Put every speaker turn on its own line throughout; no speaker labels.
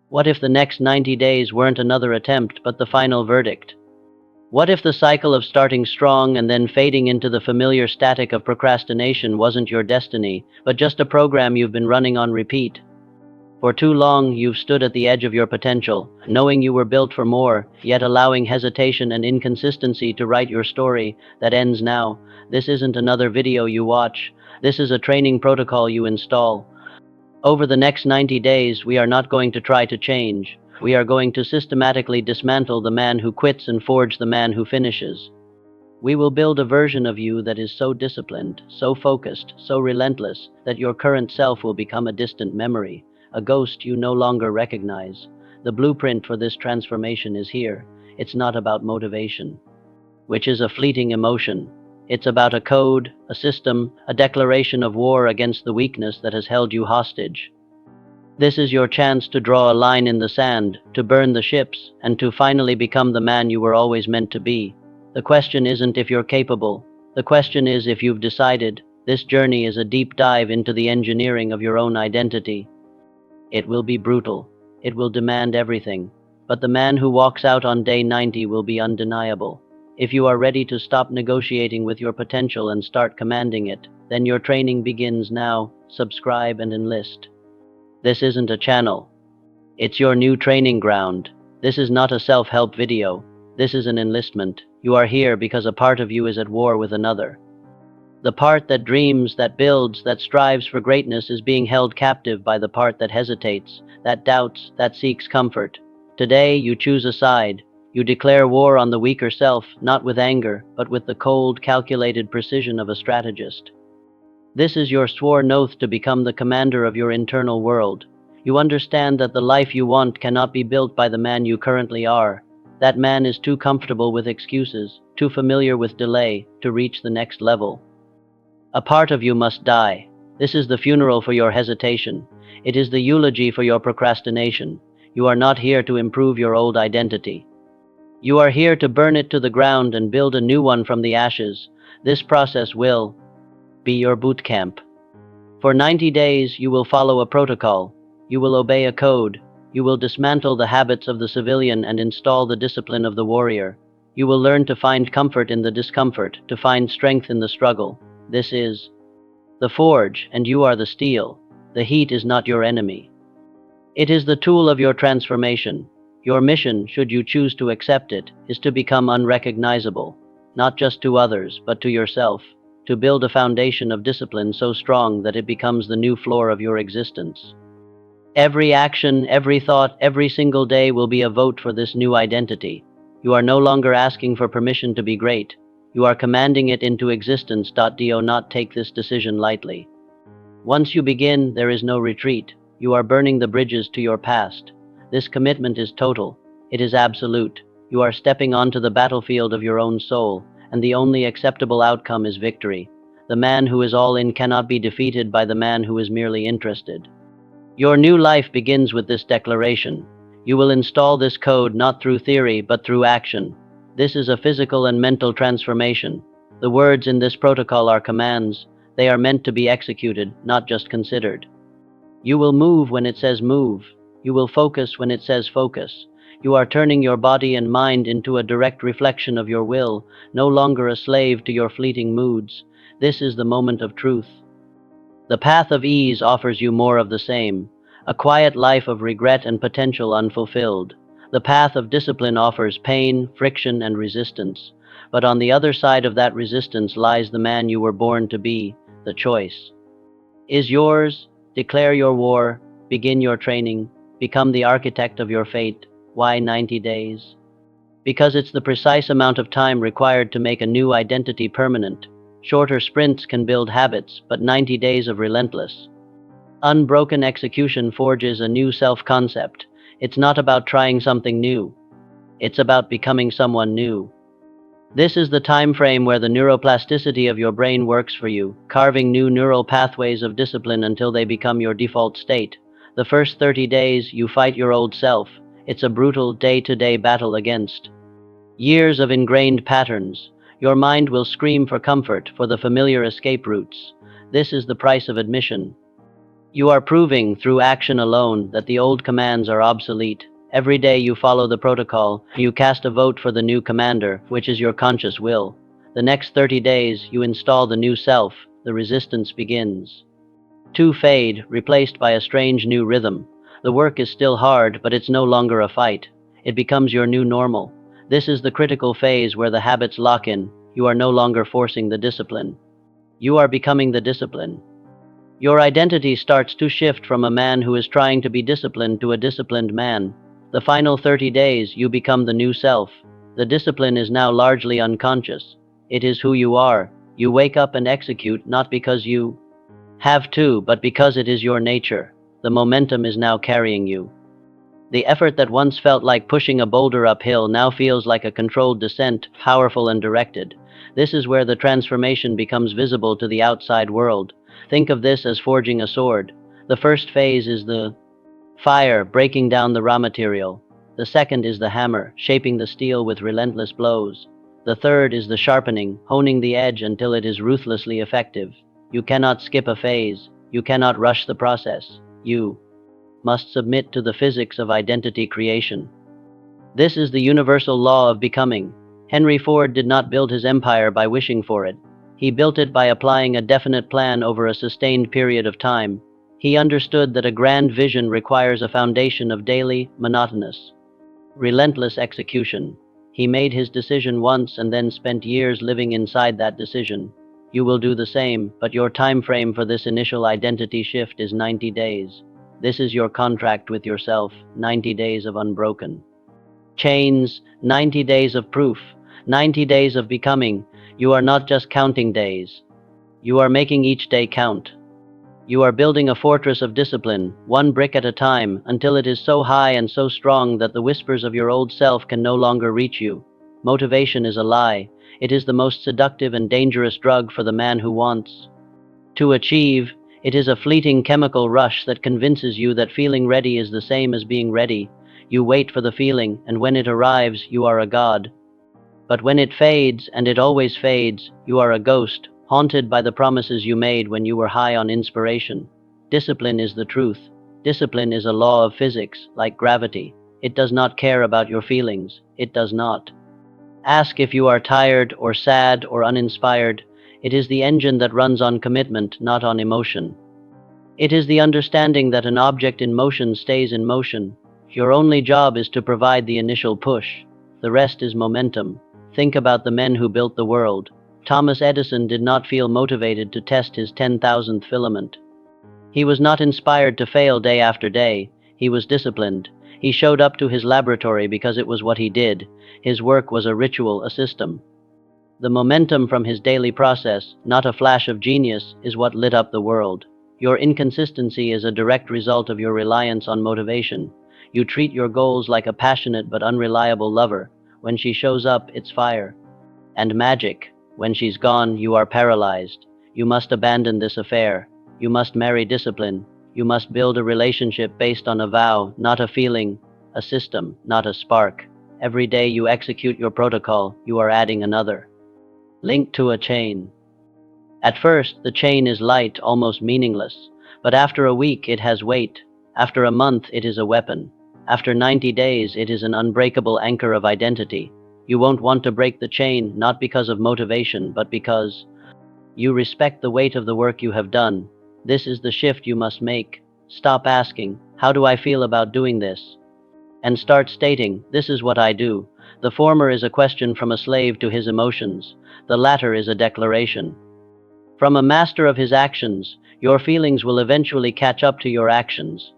What if the next 90 days weren't another attempt, but the final verdict? What if the cycle of starting strong and then fading into the familiar static of procrastination wasn't your destiny, but just a program you've been running on repeat? For too long, you've stood at the edge of your potential, knowing you were built for more, yet allowing hesitation and inconsistency to write your story that ends now. This isn't another video you watch. This is a training protocol you install. Over the next 90 days, we are not going to try to change. We are going to systematically dismantle the man who quits and forge the man who finishes. We will build a version of you that is so disciplined, so focused, so relentless, that your current self will become a distant memory, a ghost you no longer recognize. The blueprint for this transformation is here. It's not about motivation, which is a fleeting emotion. It's about a code, a system, a declaration of war against the weakness that has held you hostage. This is your chance to draw a line in the sand, to burn the ships, and to finally become the man you were always meant to be. The question isn't if you're capable. The question is if you've decided. This journey is a deep dive into the engineering of your own identity. It will be brutal. It will demand everything. But the man who walks out on day 90 will be undeniable. If you are ready to stop negotiating with your potential and start commanding it, then your training begins now. Subscribe and enlist. This isn't a channel. It's your new training ground. This is not a self-help video. This is an enlistment. You are here because a part of you is at war with another. The part that dreams, that builds, that strives for greatness is being held captive by the part that hesitates, that doubts, that seeks comfort. Today, you choose a side. You declare war on the weaker self, not with anger, but with the cold, calculated precision of a strategist. This is your sworn oath to become the commander of your internal world. You understand that the life you want cannot be built by the man you currently are. That man is too comfortable with excuses, too familiar with delay, to reach the next level. A part of you must die. This is the funeral for your hesitation. It is the eulogy for your procrastination. You are not here to improve your old identity. You are here to burn it to the ground and build a new one from the ashes. This process will be your boot camp. For 90 days, you will follow a protocol. You will obey a code. You will dismantle the habits of the civilian and install the discipline of the warrior. You will learn to find comfort in the discomfort, to find strength in the struggle. This is the forge, and you are the steel. The heat is not your enemy. It is the tool of your transformation. Your mission, should you choose to accept it, is to become unrecognizable, not just to others, but to yourself, to build a foundation of discipline so strong that it becomes the new floor of your existence. Every action, every thought, every single day will be a vote for this new identity. You are no longer asking for permission to be great. You are commanding it into existence. Do not take this decision lightly. Once you begin, there is no retreat. You are burning the bridges to your past. This commitment is total. It is absolute. You are stepping onto the battlefield of your own soul, and the only acceptable outcome is victory. The man who is all in cannot be defeated by the man who is merely interested. Your new life begins with this declaration. You will install this code not through theory, but through action. This is a physical and mental transformation. The words in this protocol are commands. They are meant to be executed, not just considered. You will move when it says move. You will focus when it says focus. You are turning your body and mind into a direct reflection of your will, no longer a slave to your fleeting moods. This is the moment of truth. The path of ease offers you more of the same, a quiet life of regret and potential unfulfilled. The path of discipline offers pain, friction, and resistance. But on the other side of that resistance lies the man you were born to be. The choice is yours. Declare your war. Begin your training. Become the architect of your fate. Why 90 days? Because it's the precise amount of time required to make a new identity permanent. Shorter sprints can build habits, but 90 days of relentless, unbroken execution forges a new self-concept. It's not about trying something new. It's about becoming someone new. This is the time frame where the neuroplasticity of your brain works for you, carving new neural pathways of discipline until they become your default state. The first 30 days, you fight your old self. It's a brutal day-to-day battle against years of ingrained patterns. Your mind will scream for comfort, for the familiar escape routes. This is the price of admission. You are proving, through action alone, that the old commands are obsolete. Every day you follow the protocol, you cast a vote for the new commander, which is your conscious will. The next 30 days, you install the new self, the resistance begins. Two fade, replaced by a strange new rhythm. The work is still hard, but it's no longer a fight. It becomes your new normal. This is the critical phase where the habits lock in. You are no longer forcing the discipline. You are becoming the discipline. Your identity starts to shift from a man who is trying to be disciplined to a disciplined man. The final 30 days, you become the new self. The discipline is now largely unconscious. It is who you are. You wake up and execute not because you have to, but because it is your nature. The momentum is now carrying you. The effort that once felt like pushing a boulder uphill now feels like a controlled descent, powerful and directed. This is where the transformation becomes visible to the outside world. Think of this as forging a sword. The first phase is the fire, breaking down the raw material. The second is the hammer, shaping the steel with relentless blows. The third is the sharpening, honing the edge until it is ruthlessly effective. You cannot skip a phase. You cannot rush the process. You must submit to the physics of identity creation. This is the universal law of becoming. Henry Ford did not build his empire by wishing for it. He built it by applying a definite plan over a sustained period of time. He understood that a grand vision requires a foundation of daily, monotonous, relentless execution. He made his decision once and then spent years living inside that decision. You will do the same, but your time frame for this initial identity shift is 90 days. This is your contract with yourself, 90 days of unbroken chains, 90 days of proof, 90 days of becoming. You are not just counting days. You are making each day count. You are building a fortress of discipline, one brick at a time, until it is so high and so strong that the whispers of your old self can no longer reach you. Motivation is a lie. It is the most seductive and dangerous drug for the man who wants to achieve. It is a fleeting chemical rush that convinces you that feeling ready is the same as being ready. You wait for the feeling, and when it arrives, you are a god. But when it fades, and it always fades, you are a ghost, haunted by the promises you made when you were high on inspiration. Discipline is the truth. Discipline is a law of physics, like gravity. It does not care about your feelings. It does not ask if you are tired or sad or uninspired. It is the engine that runs on commitment, not on emotion. It is the understanding that an object in motion stays in motion. Your only job is to provide the initial push. The rest is momentum. Think about the men who built the world. Thomas Edison did not feel motivated to test his 10,000th filament. He was not inspired to fail day after day. He was disciplined. He showed up to his laboratory because it was what he did. His work was a ritual, a system. The momentum from his daily process, not a flash of genius, is what lit up the world. Your inconsistency is a direct result of your reliance on motivation. You treat your goals like a passionate but unreliable lover. When she shows up, it's fire and magic. When she's gone, you are paralyzed. You must abandon this affair. You must marry discipline. You must build a relationship based on a vow, not a feeling, a system, not a spark. Every day you execute your protocol, you are adding another link to a chain. At first, the chain is light, almost meaningless, but after a week it has weight. After a month, it is a weapon. After 90 days, it is an unbreakable anchor of identity. You won't want to break the chain, not because of motivation, but because you respect the weight of the work you have done. This is the shift you must make. Stop asking, "How do I feel about doing this?" and start stating, "This is what I do." The former is a question from a slave to his emotions. The latter is a declaration from a master of his actions. Your feelings will eventually catch up to your actions.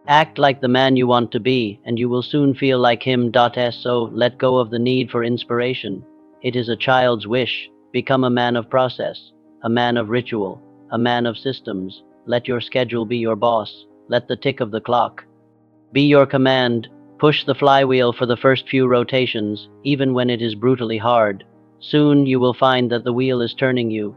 Act like the man you want to be, and you will soon feel like him. So let go of the need for inspiration. It is a child's wish. Become a man of process, a man of ritual, a man of systems. Let your schedule be your boss. Let the tick of the clock be your command. Push the flywheel for the first few rotations, even when it is brutally hard. Soon you will find that the wheel is turning you.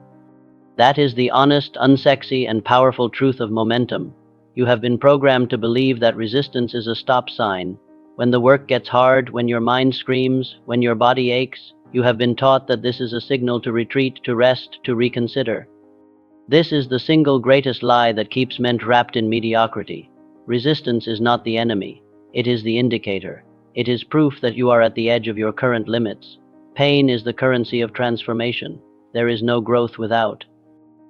That is the honest, unsexy, and powerful truth of momentum. You have been programmed to believe that resistance is a stop sign. When the work gets hard, when your mind screams, when your body aches, you have been taught that this is a signal to retreat, to rest, to reconsider. This is the single greatest lie that keeps men trapped in mediocrity. Resistance is not the enemy. It is the indicator. It is proof that you are at the edge of your current limits. Pain is the currency of transformation. There is no growth without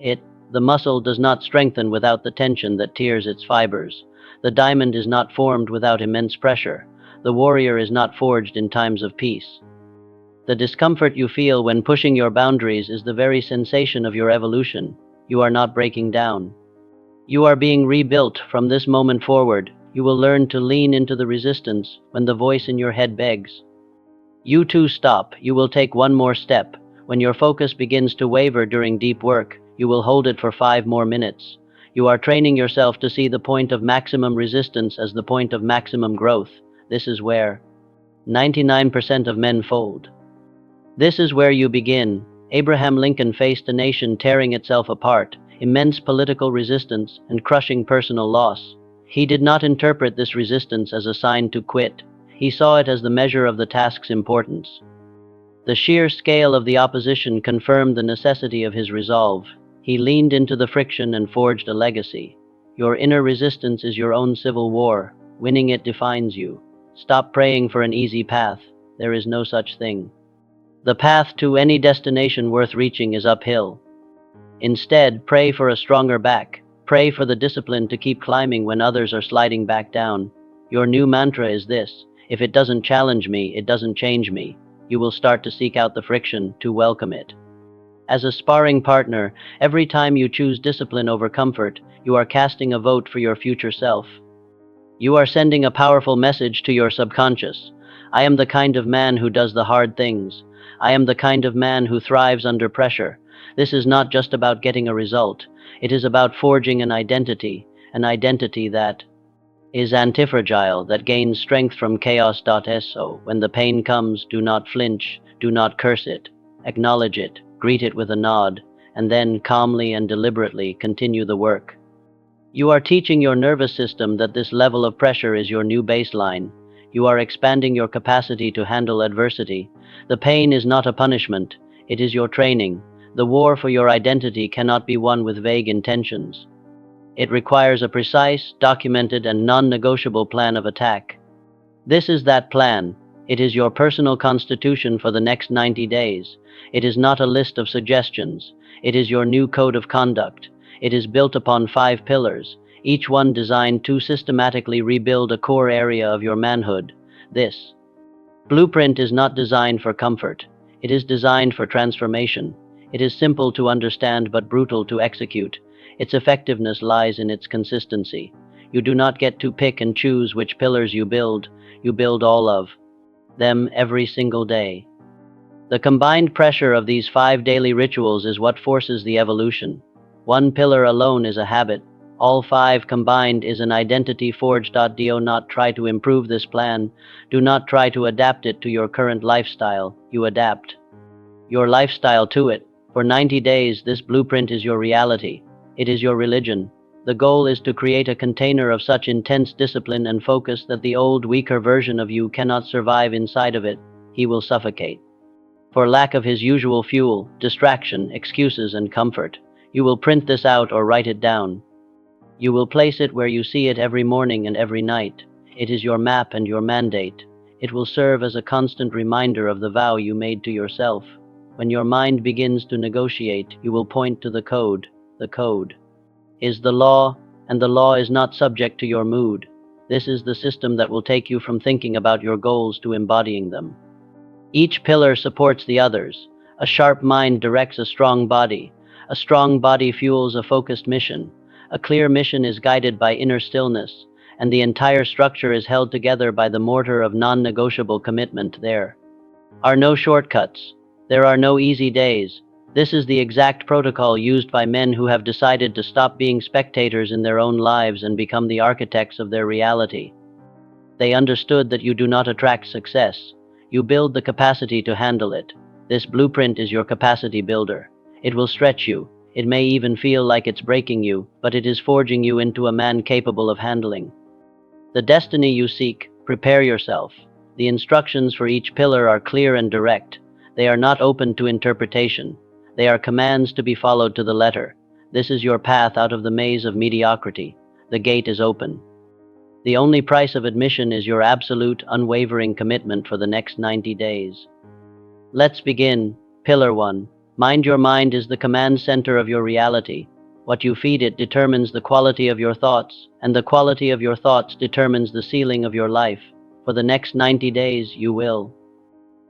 it. The muscle does not strengthen without the tension that tears its fibers. The diamond is not formed without immense pressure. The warrior is not forged in times of peace. The discomfort you feel when pushing your boundaries is the very sensation of your evolution. You are not breaking down. You are being rebuilt from this moment forward. You will learn to lean into the resistance when the voice in your head begs. You too stop. You will take one more step. When your focus begins to waver during deep work, you will hold it for 5 more minutes. You are training yourself to see the point of maximum resistance as the point of maximum growth. This is where 99% of men fold. This is where you begin. Abraham Lincoln faced a nation tearing itself apart, immense political resistance, and crushing personal loss. He did not interpret this resistance as a sign to quit. He saw it as the measure of the task's importance. The sheer scale of the opposition confirmed the necessity of his resolve. He leaned into the friction and forged a legacy. Your inner resistance is your own civil war. Winning it defines you. Stop praying for an easy path. There is no such thing. The path to any destination worth reaching is uphill. Instead, pray for a stronger back. Pray for the discipline to keep climbing when others are sliding back down. Your new mantra is this: if it doesn't challenge me, it doesn't change me. You will start to seek out the friction, to welcome it. As a sparring partner, every time you choose discipline over comfort, you are casting a vote for your future self. You are sending a powerful message to your subconscious. I am the kind of man who does the hard things. I am the kind of man who thrives under pressure. This is not just about getting a result. It is about forging an identity that is antifragile, that gains strength from chaos. So when the pain comes, do not flinch, do not curse it. Acknowledge it, greet it with a nod, and then calmly and deliberately continue the work. You are teaching your nervous system that this level of pressure is your new baseline. You are expanding your capacity to handle adversity. The pain is not a punishment, it is your training. The war for your identity cannot be won with vague intentions. It requires a precise, documented, and non-negotiable plan of attack. This is that plan. It is your personal constitution for the next 90 days. It is not a list of suggestions. It is your new code of conduct. It is built upon 5 pillars, each one designed to systematically rebuild a core area of your manhood. This blueprint is not designed for comfort. It is designed for transformation. It is simple to understand but brutal to execute. Its effectiveness lies in its consistency. You do not get to pick and choose which pillars you build all of them every single day. The combined pressure of these 5 daily rituals is what forces the evolution. One pillar alone is a habit. All 5 combined is an identity forged. Do not try to improve this plan. Do not try to adapt it to your current lifestyle. You adapt your lifestyle to it. For 90 days, this blueprint is your reality. It is your religion. The goal is to create a container of such intense discipline and focus that the old, weaker version of you cannot survive inside of it. He will suffocate. For lack of his usual fuel, distraction, excuses, and comfort. You will print this out or write it down. You will place it where you see it every morning and every night. It is your map and your mandate. It will serve as a constant reminder of the vow you made to yourself. When your mind begins to negotiate, you will point to the code. The code is the law, and the law is not subject to your mood. This is the system that will take you from thinking about your goals to embodying them. Each pillar supports the others. A sharp mind directs a strong body. A strong body fuels a focused mission. A clear mission is guided by inner stillness, and the entire structure is held together by the mortar of non-negotiable commitment. There are no shortcuts. There are no easy days. This is the exact protocol used by men who have decided to stop being spectators in their own lives and become the architects of their reality. They understood that you do not attract success. You build the capacity to handle it. This blueprint is your capacity builder. It will stretch you. It may even feel like it's breaking you, but it is forging you into a man capable of handling the destiny you seek. Prepare yourself. The instructions for each pillar are clear and direct. They are not open to interpretation. They are commands to be followed to the letter. This is your path out of the maze of mediocrity. The gate is open. The only price of admission is your absolute, unwavering commitment for the next 90 days. Let's begin. Pillar 1. Mind. Your mind is the command center of your reality. What you feed it determines the quality of your thoughts, and the quality of your thoughts determines the ceiling of your life. For the next 90 days, you will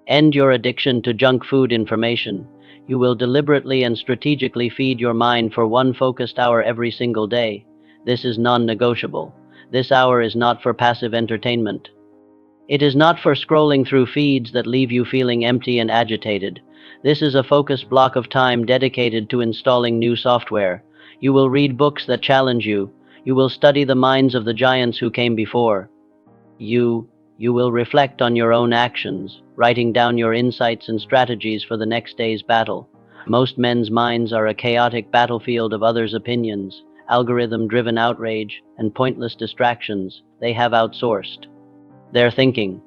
end your addiction to junk food information. You will deliberately and strategically feed your mind for one focused hour every single day. This is non-negotiable. This hour is not for passive entertainment. It is not for scrolling through feeds that leave you feeling empty and agitated. This is a focused block of time dedicated to installing new software. You will read books that challenge you. You will study the minds of the giants who came before. You will reflect on your own actions, writing down your insights and strategies for the next day's battle. Most men's minds are a chaotic battlefield of others' opinions, algorithm-driven outrage, and pointless distractions they have outsourced their thinking.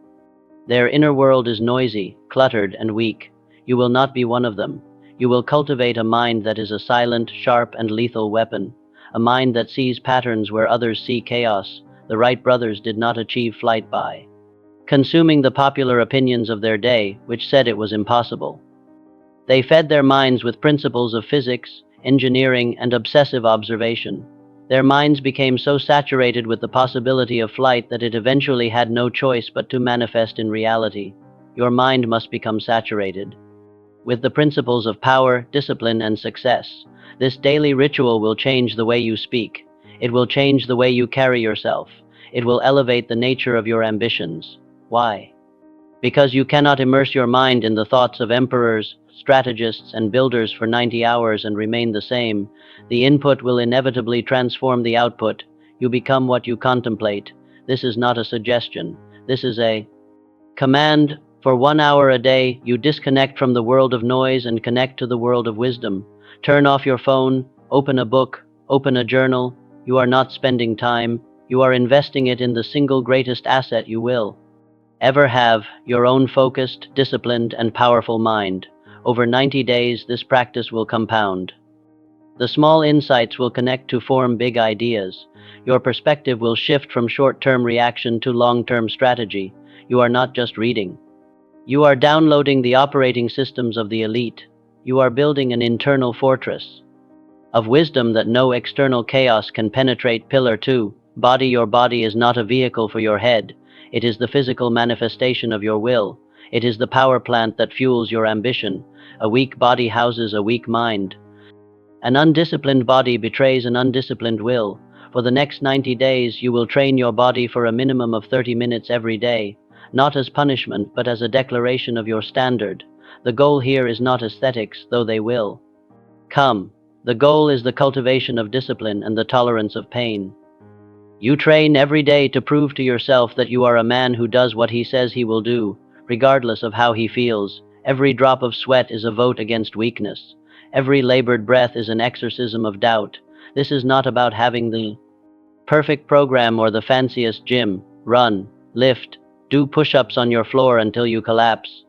Their inner world is noisy, cluttered, and weak. You will not be one of them. You will cultivate a mind that is a silent, sharp, and lethal weapon, a mind that sees patterns where others see chaos. The Wright brothers did not achieve flight by consuming the popular opinions of their day, which said it was impossible. They fed their minds with principles of physics, engineering, and obsessive observation. Their minds became so saturated with the possibility of flight that it eventually had no choice but to manifest in reality. Your mind must become saturated with the principles of power, discipline, and success. This daily ritual will change the way you speak. It will change the way you carry yourself. It will elevate the nature of your ambitions. Why? Because you cannot immerse your mind in the thoughts of emperors, strategists, and builders for 90 hours and remain the same. The input will inevitably transform the output. You become what you contemplate. This is not a suggestion. This is a command. For 1 hour a day, you disconnect from the world of noise and connect to the world of wisdom. Turn off your phone, open a book, open a journal. You are not spending time. You are investing it in the single greatest asset you will ever have, your own focused, disciplined, and powerful mind. Over 90 days, this practice will compound. The small insights will connect to form big ideas. Your perspective will shift from short-term reaction to long-term strategy. You are not just reading. You are downloading the operating systems of the elite. You are building an internal fortress of wisdom that no external chaos can penetrate. Pillar 2. Body. Your body is not a vehicle for your head. It is the physical manifestation of your will. It is the power plant that fuels your ambition. A weak body houses a weak mind. An undisciplined body betrays an undisciplined will. For the next 90 days, you will train your body for a minimum of 30 minutes every day, not as punishment, but as a declaration of your standard. The goal here is not aesthetics, though they will come. The goal is the cultivation of discipline and the tolerance of pain. You train every day to prove to yourself that you are a man who does what he says he will do, regardless of how he feels. Every drop of sweat is a vote against weakness. Every labored breath is an exorcism of doubt. This is not about having the perfect program or the fanciest gym. Run, lift, do push-ups on your floor until you collapse.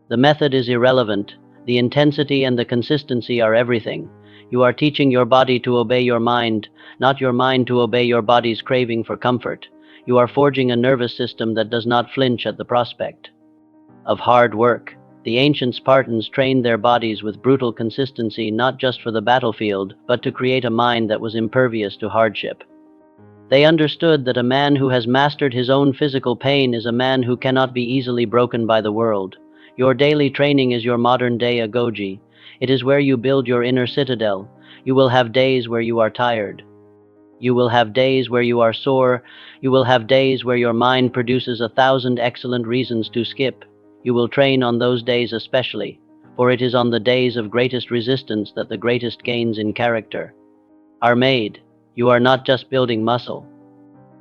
The method is irrelevant. The intensity and the consistency are everything. You are teaching your body to obey your mind, not your mind to obey your body's craving for comfort. You are forging a nervous system that does not flinch at the prospect of hard work. The ancient Spartans trained their bodies with brutal consistency not just for the battlefield, but to create a mind that was impervious to hardship. They understood that a man who has mastered his own physical pain is a man who cannot be easily broken by the world. Your daily training is your modern-day agoge. It is where you build your inner citadel. You will have days where you are tired. You will have days where you are sore. You will have days where your mind produces 1,000 excellent reasons to skip. You will train on those days especially, for it is on the days of greatest resistance that the greatest gains in character are made. You are not just building muscle.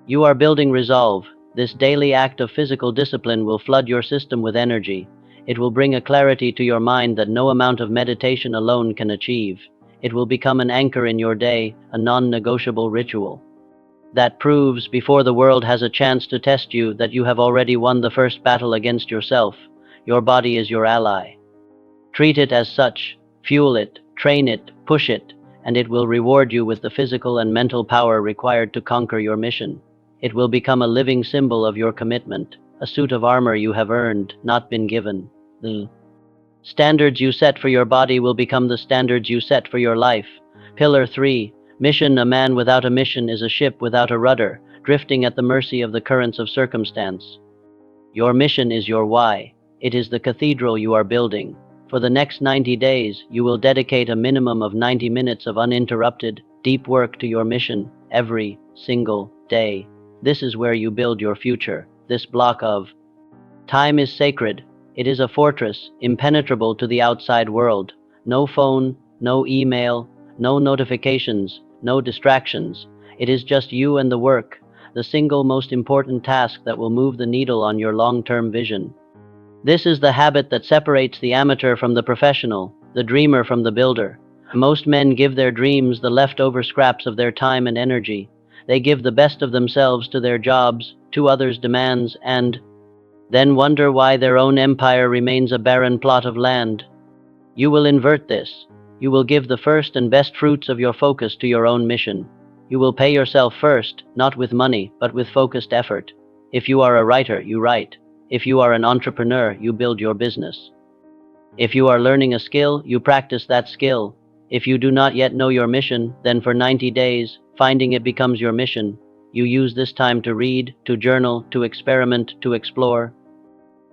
You are building resolve. This daily act of physical discipline will flood your system with energy. It will bring a clarity to your mind that no amount of meditation alone can achieve. It will become an anchor in your day, a non-negotiable ritual that proves, before the world has a chance to test you, that you have already won the first battle against yourself. Your body is your ally. Treat it as such. Fuel it, train it, push it, and it will reward you with the physical and mental power required to conquer your mission. It will become a living symbol of your commitment, a suit of armor you have earned, not been given. The standards you set for your body will become the standards you set for your life. Pillar 3. Mission. A man without a mission is a ship without a rudder, drifting at the mercy of the currents of circumstance. Your mission is your why. It is the cathedral you are building. For the next 90 days, you will dedicate a minimum of 90 minutes of uninterrupted, deep work to your mission, every single day. This is where you build your future. This block of time is sacred. It is a fortress, impenetrable to the outside world. No phone, no email, no notifications, no distractions. It is just you and the work, the single most important task that will move the needle on your long-term vision. This is the habit that separates the amateur from the professional, the dreamer from the builder. Most men give their dreams the leftover scraps of their time and energy. They give the best of themselves to their jobs, to others' demands, and then wonder why their own empire remains a barren plot of land. You will invert this. You will give the first and best fruits of your focus to your own mission. You will pay yourself first, not with money, but with focused effort. If you are a writer, you write. If you are an entrepreneur, you build your business. If you are learning a skill, you practice that skill. If you do not yet know your mission, then for 90 days, finding it becomes your mission. You use this time to read, to journal, to experiment, to explore.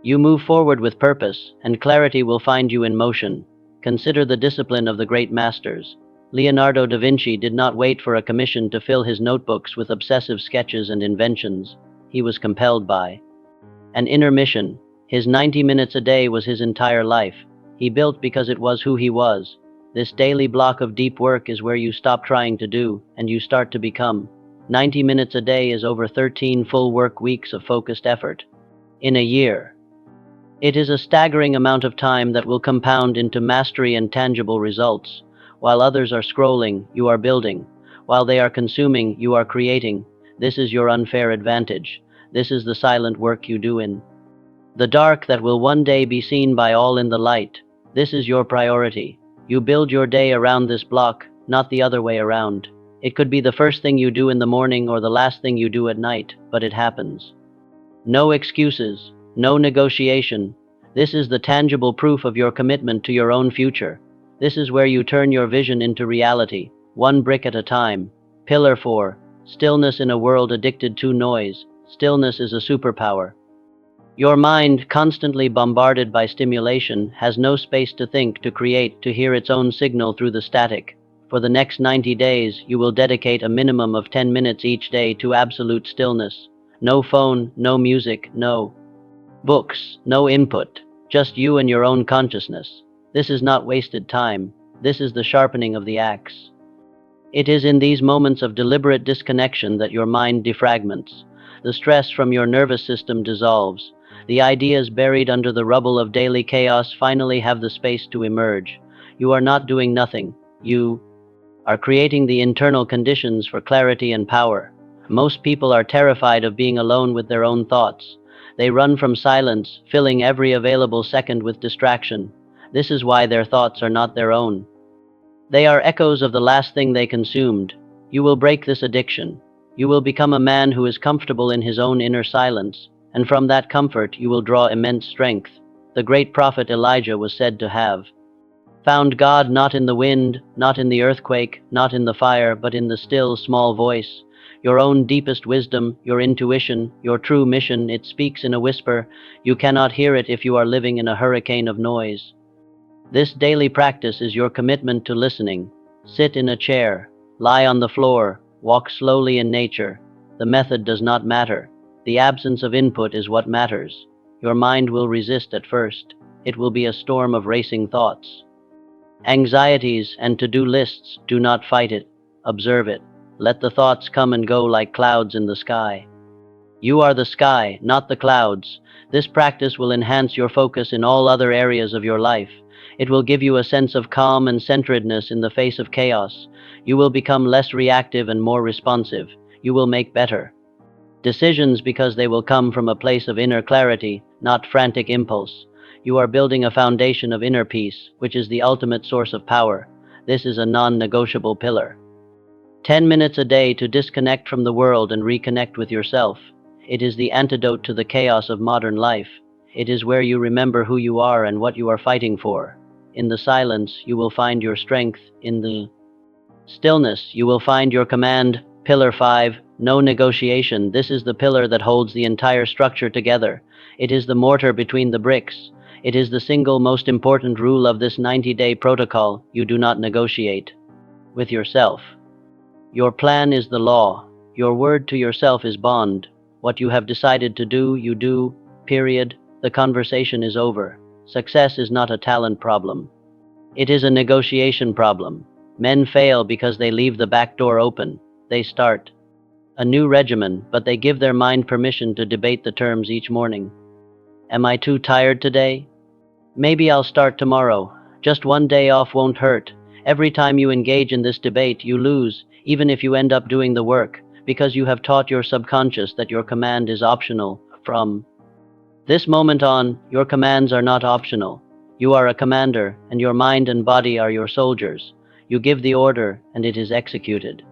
You move forward with purpose, and clarity will find you in motion. Consider the discipline of the great masters. Leonardo da Vinci did not wait for a commission to fill his notebooks with obsessive sketches and inventions. He was compelled by an inner mission. His 90 minutes a day was his entire life. He built because it was who he was. This daily block of deep work is where you stop trying to do, and you start to become. 90 minutes a day is over 13 full work weeks of focused effort. In a year, it is a staggering amount of time that will compound into mastery and tangible results. While others are scrolling, you are building. While they are consuming, you are creating. This is your unfair advantage. This is the silent work you do in the dark that will one day be seen by all in the light. This is your priority. You build your day around this block, not the other way around. It could be the first thing you do in the morning or the last thing you do at night, but it happens. No excuses, no negotiation. This is the tangible proof of your commitment to your own future. This is where you turn your vision into reality, one brick at a time. Pillar 4. Stillness in a world addicted to noise. Stillness is a superpower. Your mind, constantly bombarded by stimulation, has no space to think, to create, to hear its own signal through the static. For the next 90 days, you will dedicate a minimum of 10 minutes each day to absolute stillness. No phone, no music, no books, no input, just you and your own consciousness. This is not wasted time. This is the sharpening of the axe. It is in these moments of deliberate disconnection that your mind defragments. The stress from your nervous system dissolves. The ideas buried under the rubble of daily chaos finally have the space to emerge. You are not doing nothing. You are creating the internal conditions for clarity and power. Most people are terrified of being alone with their own thoughts. They run from silence, filling every available second with distraction. This is why their thoughts are not their own. They are echoes of the last thing they consumed. You will break this addiction. You will become a man who is comfortable in his own inner silence, and from that comfort you will draw immense strength. The great prophet Elijah was said to have found God not in the wind, not in the earthquake, not in the fire, but in the still, small voice. Your own deepest wisdom, your intuition, your true mission, it speaks in a whisper. You cannot hear it if you are living in a hurricane of noise. This daily practice is your commitment to listening. Sit in a chair, lie on the floor, walk slowly in nature. The method does not matter. The absence of input is what matters. Your mind will resist at first. It will be a storm of racing thoughts. Anxieties and to-do lists, do not fight it. Observe it. Let the thoughts come and go like clouds in the sky. You are the sky, not the clouds. This practice will enhance your focus in all other areas of your life. It will give you a sense of calm and centeredness in the face of chaos. You will become less reactive and more responsive. You will make better decisions because they will come from a place of inner clarity, not frantic impulse. You are building a foundation of inner peace, which is the ultimate source of power. This is a non-negotiable pillar. 10 minutes a day to disconnect from the world and reconnect with yourself. It is the antidote to the chaos of modern life. It is where you remember who you are and what you are fighting for. In the silence, you will find your strength. In the stillness, you will find your command. Pillar 5, no negotiation. This is the pillar that holds the entire structure together. It is the mortar between the bricks. It is the single most important rule of this 90-day protocol. You do not negotiate with yourself. Your plan is the law. Your word to yourself is bond. What you have decided to do, you do, period. The conversation is over. Success is not a talent problem. It is a negotiation problem. Men fail because they leave the back door open. They start a new regimen, but they give their mind permission to debate the terms each morning. Am I too tired today? Maybe I'll start tomorrow. Just one day off won't hurt. Every time you engage in this debate, you lose, even if you end up doing the work, because you have taught your subconscious that your command is optional. From this moment on, your commands are not optional. You are a commander, and your mind and body are your soldiers. You give the order, and it is executed.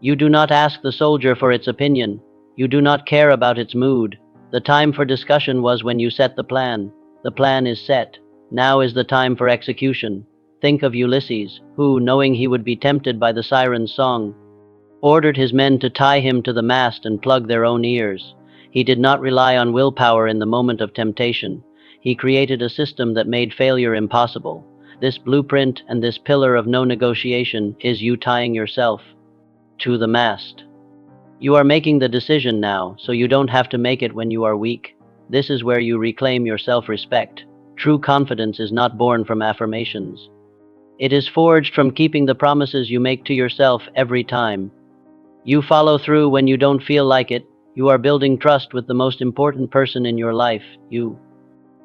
You do not ask the soldier for its opinion. You do not care about its mood. The time for discussion was when you set the plan. The plan is set. Now is the time for execution. Think of Ulysses, who, knowing he would be tempted by the siren's song, ordered his men to tie him to the mast and plug their own ears. He did not rely on willpower in the moment of temptation. He created a system that made failure impossible. This blueprint and this pillar of no negotiation is you tying yourself to the mast. You are making the decision now, so you don't have to make it when you are weak. This is where you reclaim your self-respect. True confidence is not born from affirmations. It is forged from keeping the promises you make to yourself every time. You follow through when you don't feel like it. You are building trust with the most important person in your life, you.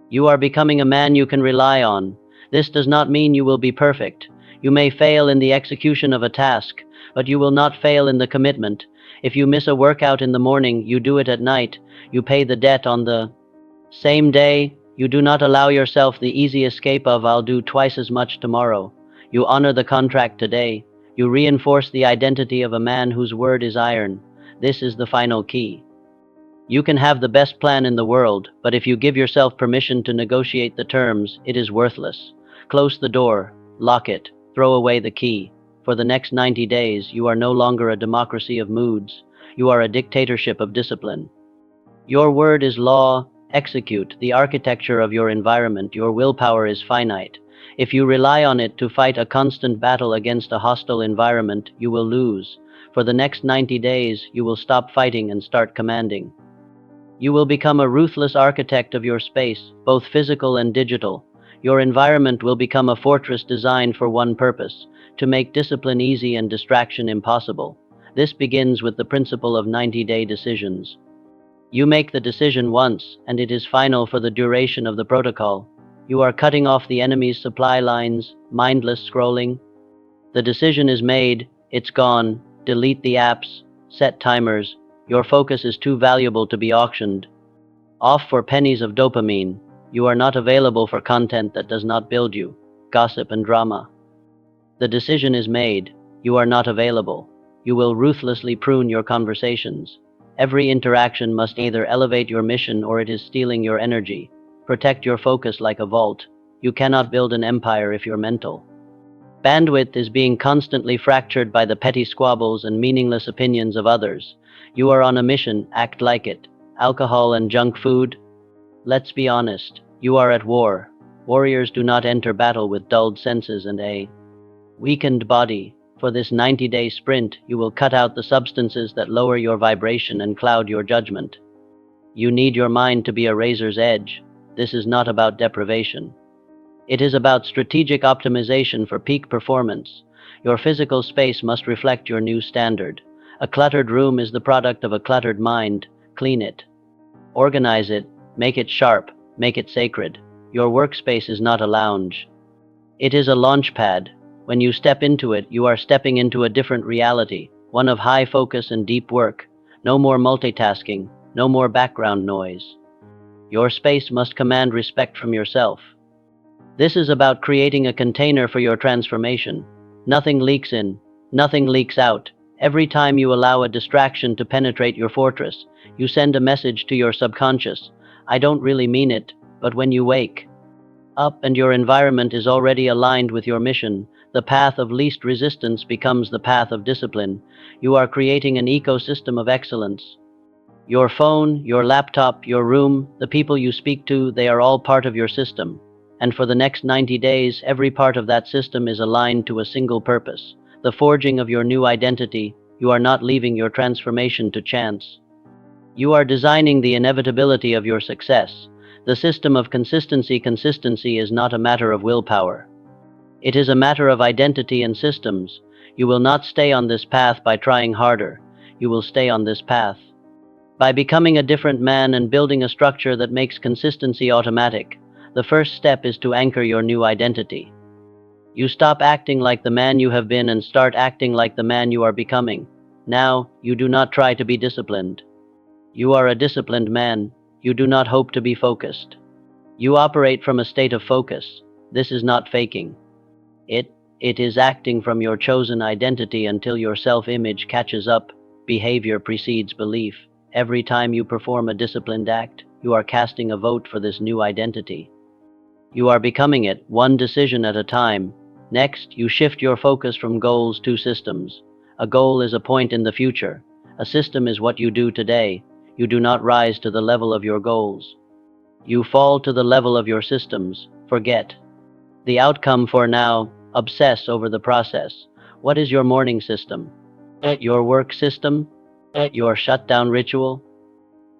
You are becoming a man you can rely on. This does not mean you will be perfect. You may fail in the execution of a task, but you will not fail in the commitment. If you miss a workout in the morning, you do it at night. You pay the debt on the same day. You do not allow yourself the easy escape of "I'll do twice as much tomorrow." You honor the contract today. You reinforce the identity of a man whose word is iron. This is the final key. You can have the best plan in the world, but if you give yourself permission to negotiate the terms, it is worthless. Close the door, lock it, throw away the key. For the next 90 days, you are no longer a democracy of moods. You are a dictatorship of discipline. Your word is law. Execute the architecture of your environment. Your willpower is finite. If you rely on it to fight a constant battle against a hostile environment, you will lose. For the next 90 days, you will stop fighting and start commanding. You will become a ruthless architect of your space, both physical and digital. Your environment will become a fortress designed for one purpose: to make discipline easy and distraction impossible. This begins with the principle of 90-day decisions. You make the decision once, and it is final for the duration of the protocol. You are cutting off the enemy's supply lines, mindless scrolling. The decision is made, it's gone. Delete the apps, set timers. Your focus is too valuable to be auctioned off for pennies of dopamine. You are not available for content that does not build you, gossip and drama. The decision is made. You are not available. You will ruthlessly prune your conversations. Every interaction must either elevate your mission or it is stealing your energy. Protect your focus like a vault. You cannot build an empire if you're mental. Bandwidth is being constantly fractured by the petty squabbles and meaningless opinions of others. You are on a mission, act like it. Alcohol and junk food? Let's be honest, you are at war. Warriors do not enter battle with dulled senses and a weakened body. For this 90-day sprint, you will cut out the substances that lower your vibration and cloud your judgment. You need your mind to be a razor's edge. This is not about deprivation. It is about strategic optimization for peak performance. Your physical space must reflect your new standard. A cluttered room is the product of a cluttered mind. Clean it. Organize it. Make it sharp. Make it sacred. Your workspace is not a lounge. It is a launch pad. When you step into it, you are stepping into a different reality, one of high focus and deep work. No more multitasking. No more background noise. Your space must command respect from yourself. This is about creating a container for your transformation. Nothing leaks in, nothing leaks out. Every time you allow a distraction to penetrate your fortress, you send a message to your subconscious. I don't really mean it, but when you wake up and your environment is already aligned with your mission, the path of least resistance becomes the path of discipline. You are creating an ecosystem of excellence. Your phone, your laptop, your room, the people you speak to, they are all part of your system. And for the next 90 days, every part of that system is aligned to a single purpose, the forging of your new identity. You are not leaving your transformation to chance. You are designing the inevitability of your success. The system of consistency. Consistency is not a matter of willpower. It is a matter of identity and systems. You will not stay on this path by trying harder. You will stay on this path by becoming a different man and building a structure that makes consistency automatic. The first step is to anchor your new identity. You stop acting like the man you have been and start acting like the man you are becoming. Now, you do not try to be disciplined. You are a disciplined man. You do not hope to be focused. You operate from a state of focus. This is not faking. It is acting from your chosen identity until your self-image catches up. Behavior precedes belief. Every time you perform a disciplined act, you are casting a vote for this new identity. You are becoming it, one decision at a time. Next, you shift your focus from goals to systems. A goal is a point in the future. A system is what you do today. You do not rise to the level of your goals. You fall to the level of your systems. Forget the outcome for now. Obsess over the process. What is your morning system? Your work system? Your shutdown ritual?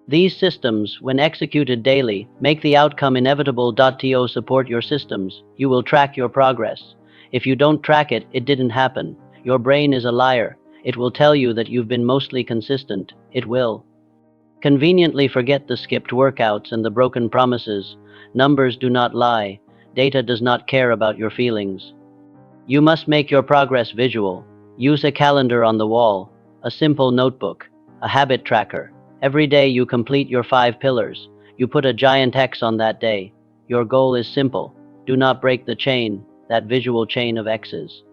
These systems, when executed daily, make the outcome inevitable. To support your systems, you will track your progress. If you don't track it, it didn't happen. Your brain is a liar. It will tell you that you've been mostly consistent. It will conveniently forget the skipped workouts and the broken promises. Numbers do not lie. Data does not care about your feelings. You must make your progress visual. Use a calendar on the wall, a simple notebook, a habit tracker. Every day you complete your 5 pillars. You put a giant X on that day. Your goal is simple. Do not break the chain. That visual chain of X's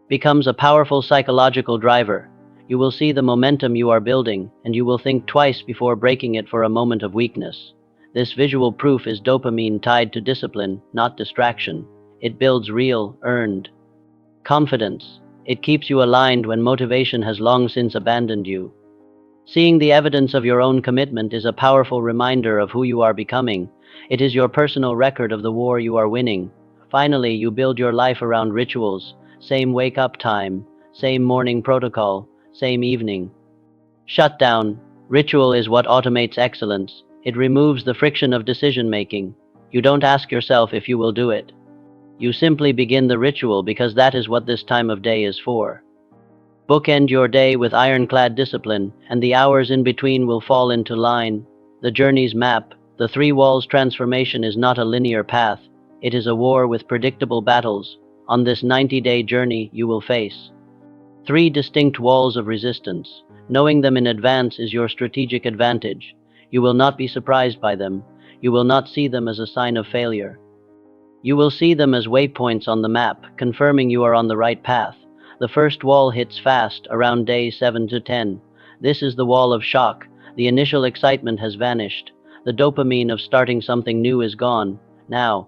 becomes a powerful psychological driver. You will see the momentum you are building, and you will think twice before breaking it for a moment of weakness. This visual proof is dopamine tied to discipline, not distraction. It builds real, earned confidence. It keeps you aligned when motivation has long since abandoned you. Seeing the evidence of your own commitment is a powerful reminder of who you are becoming. It is your personal record of the war you are winning. Finally, you build your life around rituals. Same wake-up time, same morning protocol, same evening shutdown. Ritual is what automates excellence. It removes the friction of decision-making. You don't ask yourself if you will do it. You simply begin the ritual because that is what this time of day is for. Bookend your day with ironclad discipline, and the hours in between will fall into line. The journey's map, the 3 walls transformation is not a linear path. It is a war with predictable battles. On this 90-day journey, you will face 3 distinct walls of resistance. Knowing them in advance is your strategic advantage. You will not be surprised by them. You will not see them as a sign of failure. You will see them as waypoints on the map, confirming you are on the right path. The first wall hits fast, around day 7 to 10. This is the wall of shock. The initial excitement has vanished. The dopamine of starting something new is gone. Now,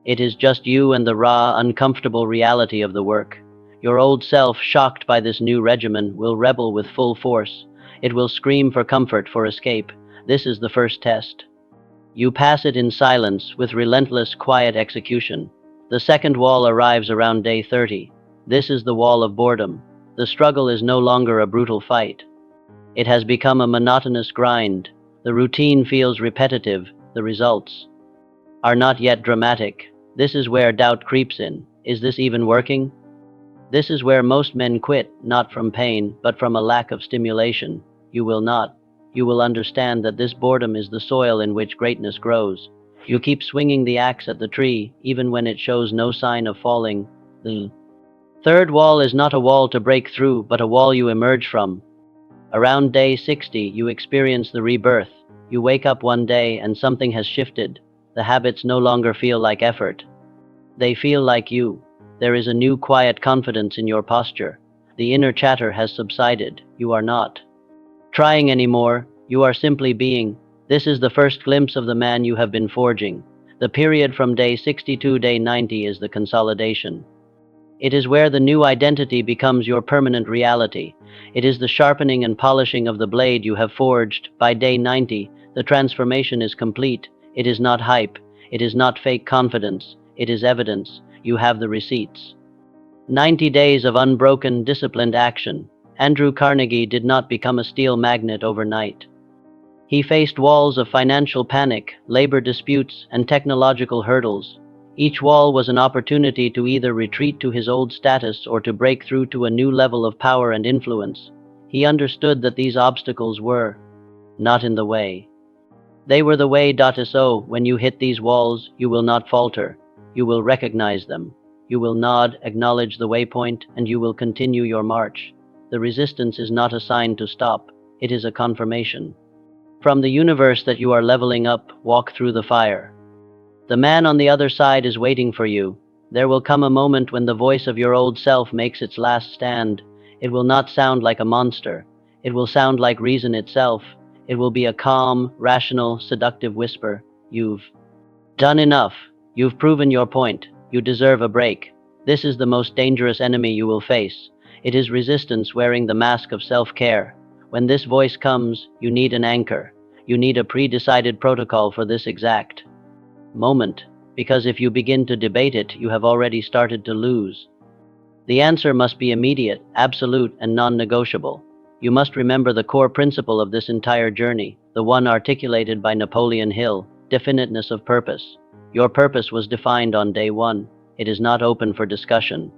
it is just you and the raw, uncomfortable reality of the work. Your old self, shocked by this new regimen, will rebel with full force. It will scream for comfort, for escape. This is the first test. You pass it in silence, with relentless, quiet execution. The second wall arrives around day 30. This is the wall of boredom. The struggle is no longer a brutal fight. It has become a monotonous grind. The routine feels repetitive. The results are not yet dramatic. This is where doubt creeps in. Is this even working? This is where most men quit, not from pain, but from a lack of stimulation. You will not. You will understand that this boredom is the soil in which greatness grows. You keep swinging the axe at the tree, even when it shows no sign of falling. The third wall is not a wall to break through, but a wall you emerge from. Around day 60, you experience the rebirth. You wake up one day and something has shifted. The habits no longer feel like effort. They feel like you. There is a new quiet confidence in your posture. The inner chatter has subsided. You are not trying anymore, you are simply being. This is the first glimpse of the man you have been forging. The period from day 60 to day 90 is the consolidation. It is where the new identity becomes your permanent reality. It is the sharpening and polishing of the blade you have forged. By day 90, the transformation is complete. It is not hype. It is not fake confidence. It is evidence. You have the receipts. 90 days of unbroken, disciplined action. Andrew Carnegie did not become a steel magnet overnight. He faced walls of financial panic, labor disputes, and technological hurdles. Each wall was an opportunity to either retreat to his old status or to break through to a new level of power and influence. He understood that these obstacles were not in the way. They were the way. So when you hit these walls, you will not falter. You will recognize them. You will nod, acknowledge the waypoint, and you will continue your march. The resistance is not a sign to stop. It is a confirmation from the universe that you are leveling up. Walk through the fire. The man on the other side is waiting for you. There will come a moment when the voice of your old self makes its last stand. It will not sound like a monster. It will sound like reason itself. It will be a calm, rational, seductive whisper. You've done enough. You've proven your point. You deserve a break. This is the most dangerous enemy you will face. It is resistance wearing the mask of self-care. When this voice comes, you need an anchor. You need a pre-decided protocol for this exact moment, because if you begin to debate it, you have already started to lose. The answer must be immediate, absolute, and non-negotiable. You must remember the core principle of this entire journey, the one articulated by Napoleon Hill: definiteness of purpose. Your purpose was defined on day 1. It is not open for discussion.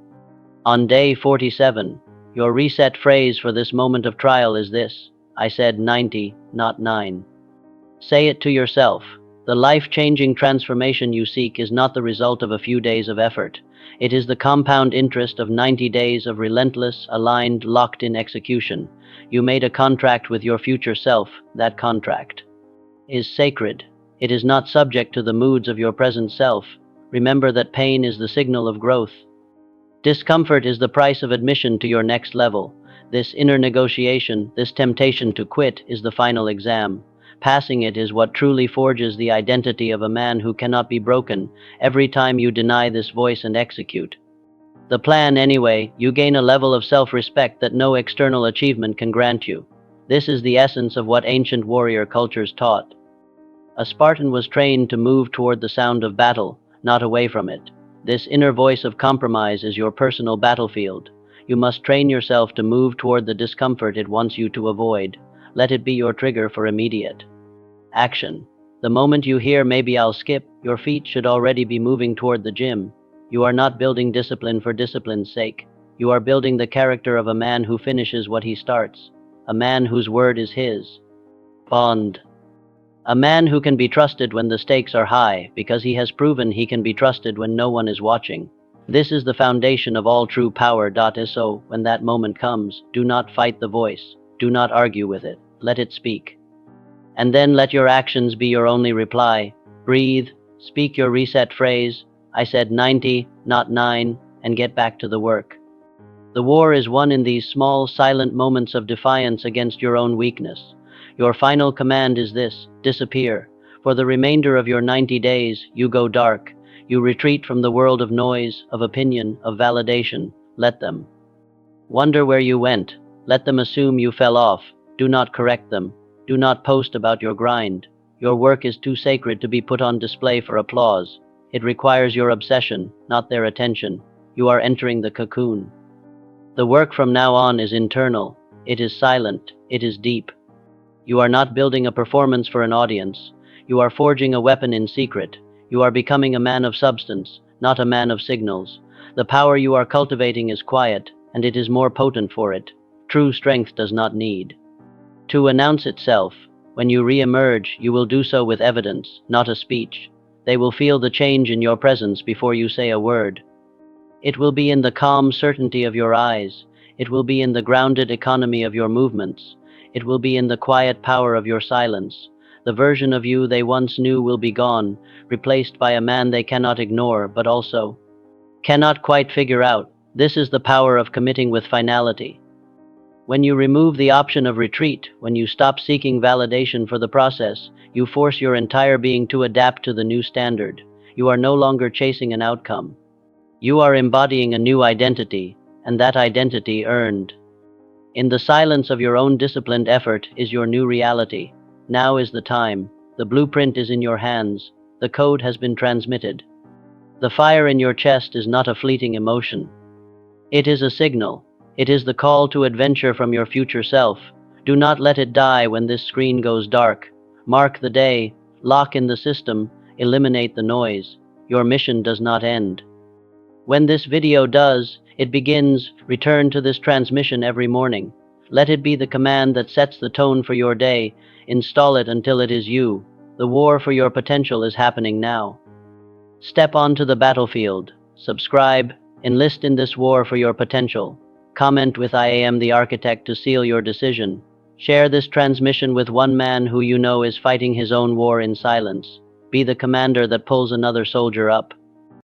On day 47, your reset phrase for this moment of trial is this: I said 90, not 9. Say it to yourself. The life-changing transformation you seek is not the result of a few days of effort. It is the compound interest of 90 days of relentless, aligned, locked-in execution. You made a contract with your future self. That contract is sacred. It is not subject to the moods of your present self. Remember that pain is the signal of growth. Discomfort is the price of admission to your next level. This inner negotiation, this temptation to quit, is the final exam. Passing it is what truly forges the identity of a man who cannot be broken. Every time you deny this voice and execute the plan anyway, you gain a level of self-respect that no external achievement can grant you. This is the essence of what ancient warrior cultures taught. A Spartan was trained to move toward the sound of battle, not away from it. This inner voice of compromise is your personal battlefield. You must train yourself to move toward the discomfort it wants you to avoid. Let it be your trigger for immediate action. The moment you hear "maybe I'll skip," your feet should already be moving toward the gym. You are not building discipline for discipline's sake. You are building the character of a man who finishes what he starts. A man whose word is his bond. A man who can be trusted when the stakes are high, because he has proven he can be trusted when no one is watching. This is the foundation of all true power. So, when that moment comes, do not fight the voice. Do not argue with it. Let it speak. And then let your actions be your only reply. Breathe, speak your reset phrase: I said 90, not 9, and get back to the work. The war is won in these small, silent moments of defiance against your own weakness. Your final command is this: disappear. For the remainder of your 90 days, you go dark. You retreat from the world of noise, of opinion, of validation. Let them wonder where you went. Let them assume you fell off. Do not correct them. Do not post about your grind. Your work is too sacred to be put on display for applause. It requires your obsession, not their attention. You are entering the cocoon. The work from now on is internal. It is silent. It is deep. You are not building a performance for an audience. You are forging a weapon in secret. You are becoming a man of substance, not a man of signals. The power you are cultivating is quiet, and it is more potent for it. True strength does not need to announce itself. When you re-emerge, you will do so with evidence, not a speech. They will feel the change in your presence before you say a word. It will be in the calm certainty of your eyes. It will be in the grounded economy of your movements. It will be in the quiet power of your silence. The version of you they once knew will be gone, replaced by a man they cannot ignore, but also cannot quite figure out. This is the power of committing with finality. When you remove the option of retreat, when you stop seeking validation for the process, you force your entire being to adapt to the new standard. You are no longer chasing an outcome. You are embodying a new identity, and that identity earned. In the silence of your own disciplined effort is your new reality. Now is the time. The blueprint is in your hands. The code has been transmitted. The fire in your chest is not a fleeting emotion. It is a signal. It is the call to adventure from your future self. Do not let it die when this screen goes dark. Mark the day, lock in the system, eliminate the noise. Your mission does not end. When this video does, it begins. Return to this transmission every morning. Let it be the command that sets the tone for your day. Install it until it is you. The war for your potential is happening now. Step onto the battlefield. Subscribe. Enlist in this war for your potential. Comment with "I am the architect" to seal your decision. Share this transmission with one man who you know is fighting his own war in silence. Be the commander that pulls another soldier up.